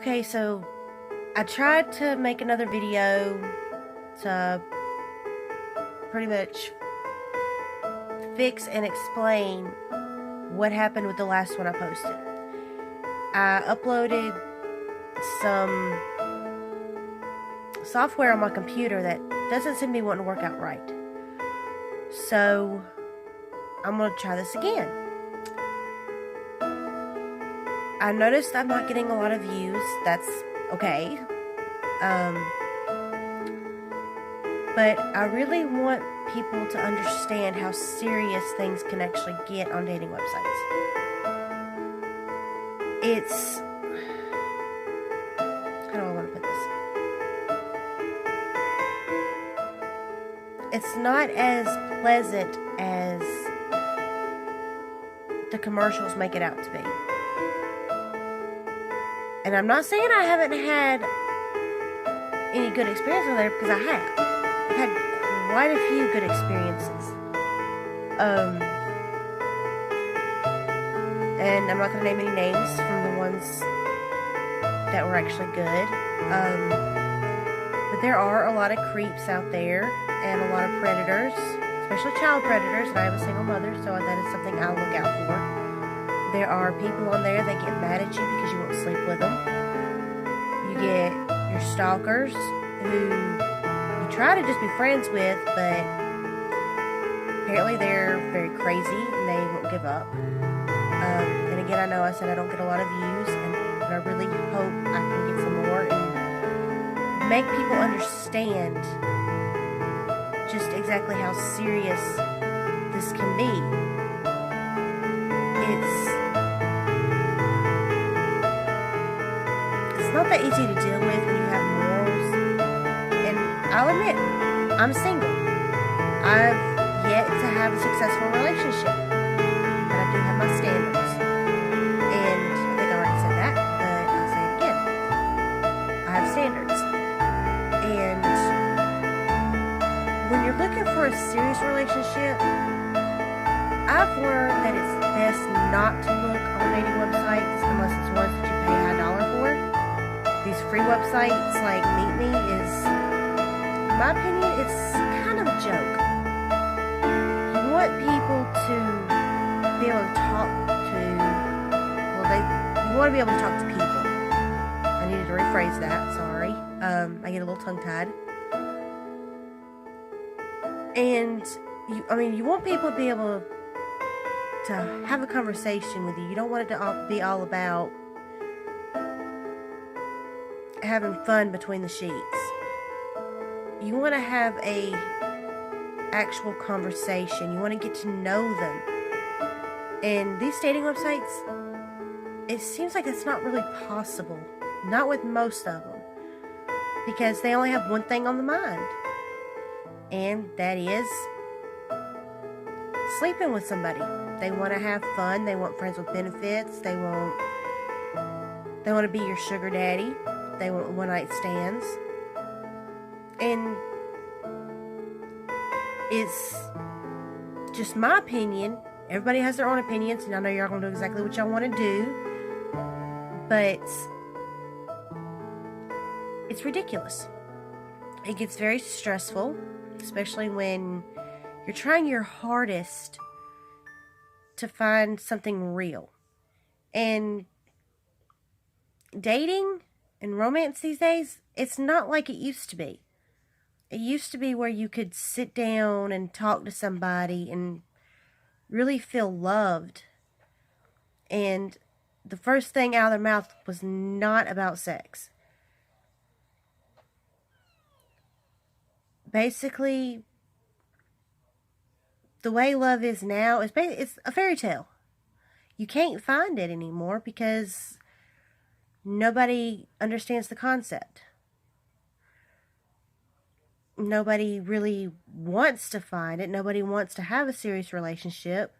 Okay, so I tried to make another video to pretty much fix and explain what happened with the last one I posted. I uploaded some software on my computer that doesn't seem to be wanting to work out right. So I'm going to try this again. I noticed I'm not getting a lot of views. That's okay. But I really want people to understand how serious things can actually get on dating websites. How do I want to put this? It's not as pleasant as the commercials make it out to be. And I'm not saying I haven't had any good experience on there, because I have. I've had quite a few good experiences. And I'm not going to name any names from the ones that were actually good. But there are a lot of creeps out there and a lot of predators, especially child predators. And I am a single mother, so that is something I'll look out for. There are people on there that get mad at you because you won't sleep with them. You get your stalkers who you try to just be friends with, but apparently they're very crazy and they won't give up. And again, I know I said I don't get a lot of views, but I really hope I can get some more and make people understand just exactly how serious this can be. It's not that easy to deal with when you have morals. And I'll admit, I'm single. I've yet to have a successful relationship. But I do have my standards. And I think I already said that, but I'll say it again. I have standards. And when you're looking for a serious relationship, I've learned that it's best not to look on dating websites unless it's ones that you pay a high dollar for. These free websites like Meet Me is, in my opinion, it's kind of a joke. You want people to be able to talk to, you want to be able to talk to people. I needed to rephrase that, sorry. I get a little tongue-tied. And, you want people to be able to have a conversation with you. You don't want it to be all about having fun between the sheets. You want to have a actual conversation. You want to get to know them. And these dating websites, it seems like it's not really possible. Not with most of them. Because they only have one thing on the mind. And that is sleeping with somebody. They want to have fun. They want friends with benefits. They want to be your sugar daddy. They want one-night stands. And it's just my opinion. Everybody has their own opinions, and I know y'all going to do exactly what y'all want to do. But it's ridiculous. It gets very stressful, especially when you're trying your hardest to find something real. And dating and romance these days, it's not like it used to be. It used to be where you could sit down and talk to somebody and really feel loved. And the first thing out of their mouth was not about sex. Basically, the way love is now, it's a fairy tale. You can't find it anymore because nobody understands the concept. Nobody really wants to find it. Nobody wants to have a serious relationship.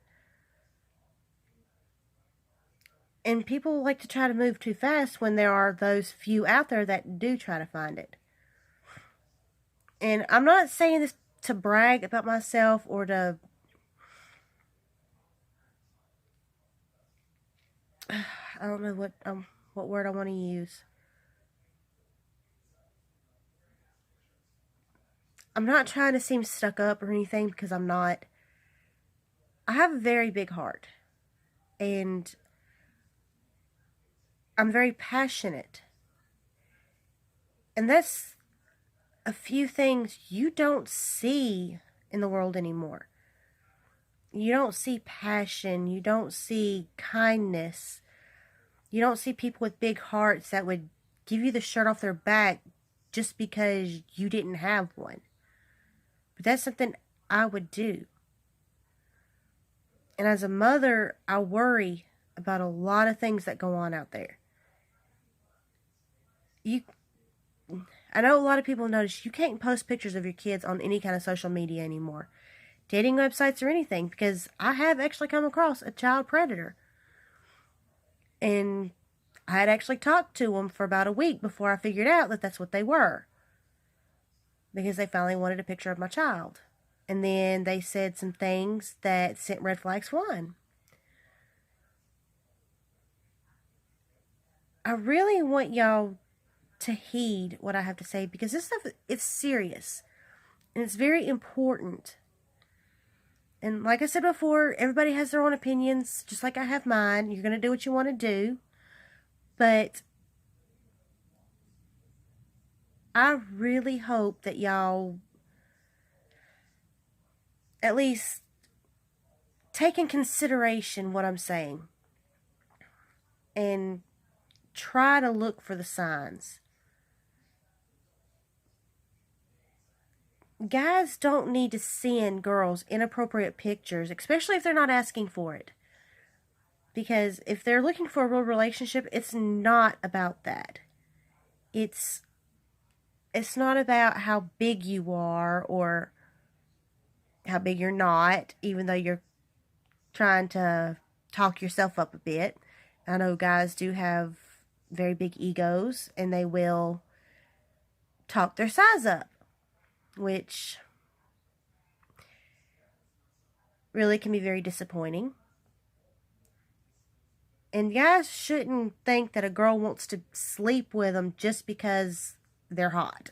And people like to try to move too fast when there are those few out there that do try to find it. And I'm not saying this to brag about myself or to I don't know what word I want to use. I'm not trying to seem stuck up or anything, because I'm not. I have a very big heart, and I'm very passionate. And that's a few things you don't see in the world anymore. You don't see passion. You don't see kindness. You don't see people with big hearts that would give you the shirt off their back just because you didn't have one. But that's something I would do. And as a mother, I worry about a lot of things that go on out there. I know a lot of people notice you can't post pictures of your kids on any kind of social media anymore. Dating websites or anything, because I have actually come across a child predator. And I had actually talked to them for about a week before I figured out that that's what they were. Because they finally wanted a picture of my child. And then they said some things that sent red flags flying. I really want y'all to heed what I have to say, because this stuff, it's serious. And it's very important. And like I said before, everybody has their own opinions, just like I have mine. You're going to do what you want to do. But I really hope that y'all at least take in consideration what I'm saying. And try to look for the signs. Guys don't need to send girls inappropriate pictures, especially if they're not asking for it. Because if they're looking for a real relationship, it's not about that. It's not about how big you are or how big you're not, even though you're trying to talk yourself up a bit. I know guys do have very big egos, and they will talk their size up, which really can be very disappointing. And guys shouldn't think that a girl wants to sleep with them just because they're hot.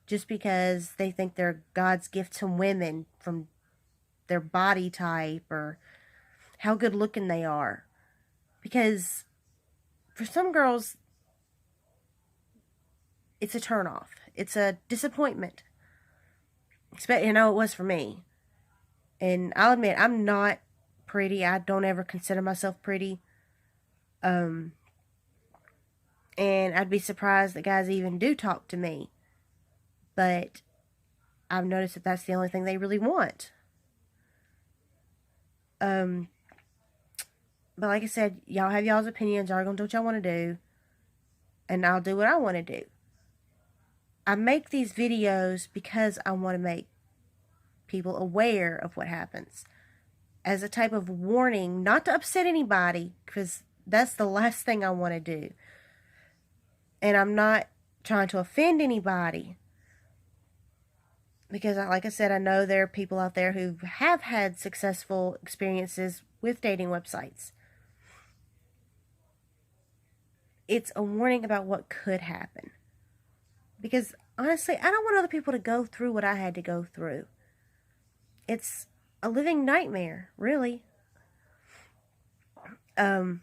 Just because they think they're God's gift to women from their body type or how good looking they are. Because for some girls, it's a turnoff. It's a disappointment. You know, it was for me. And I'll admit, I'm not pretty. I don't ever consider myself pretty. And I'd be surprised that guys even do talk to me. But I've noticed that that's the only thing they really want. But like I said, y'all have y'all's opinions. Y'all are going to do what y'all want to do. And I'll do what I want to do. I make these videos because I want to make people aware of what happens. As a type of warning, not to upset anybody, because that's the last thing I want to do. And I'm not trying to offend anybody. Because, like I said, I know there are people out there who have had successful experiences with dating websites. It's a warning about what could happen. Because, honestly, I don't want other people to go through what I had to go through. It's a living nightmare, really. But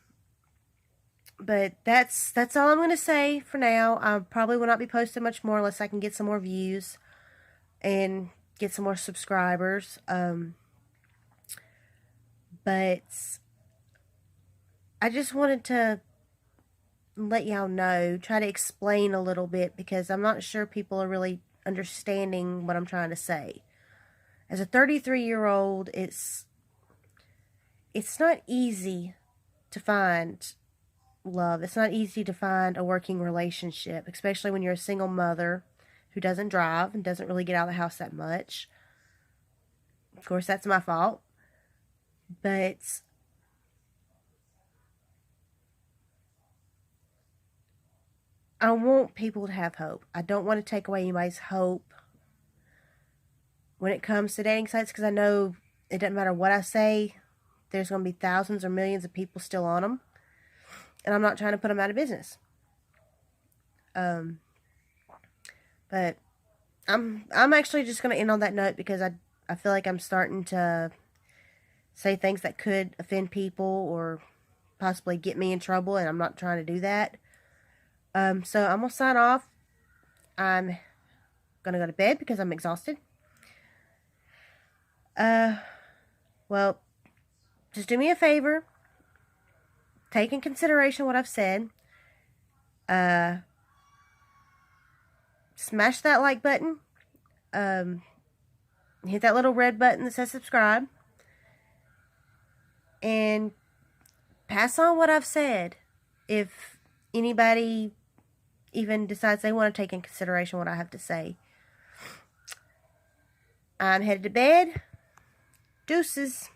that's all I'm going to say for now. I probably will not be posting much more unless I can get some more views and get some more subscribers. But I just wanted to let y'all know, try to explain a little bit, because I'm not sure people are really understanding what I'm trying to say. As a 33-year-old, it's not easy to find love. It's not easy to find a working relationship, especially when you're a single mother who doesn't drive and doesn't really get out of the house that much. Of course, that's my fault. But I want people to have hope. I don't want to take away anybody's hope when it comes to dating sites, because I know it doesn't matter what I say, there's going to be thousands or millions of people still on them. And I'm not trying to put them out of business. But I'm actually just going to end on that note because I feel like I'm starting to say things that could offend people or possibly get me in trouble, and I'm not trying to do that. So I'm going to sign off. I'm going to go to bed because I'm exhausted. Well, just do me a favor. Take in consideration what I've said. Smash that like button. Hit that little red button that says subscribe. And pass on what I've said. If anybody even decides they want to take in consideration what I have to say. I'm headed to bed. Deuces.